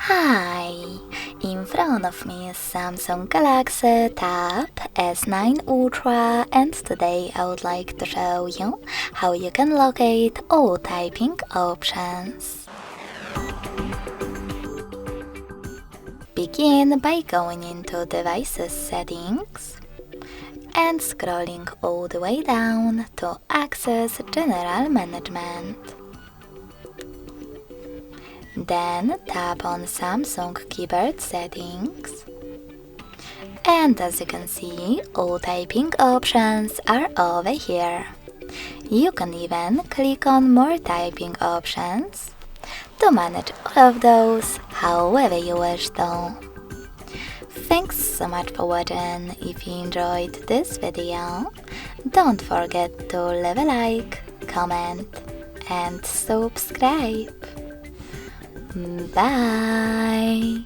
Hi! In front of me is Samsung Galaxy Tab S9 Ultra, and today I would like to show you how you can locate all typing options. Begin by going into Devices Settings and scrolling all the way down to access General Management. Then tap on Samsung Keyboard Settings. And as you can see, all typing options are over here. You can even click on more typing options to manage all of those however you wish though. Thanks so much for watching. If you enjoyed this video, don't forget to leave a like, comment and subscribe. Bye!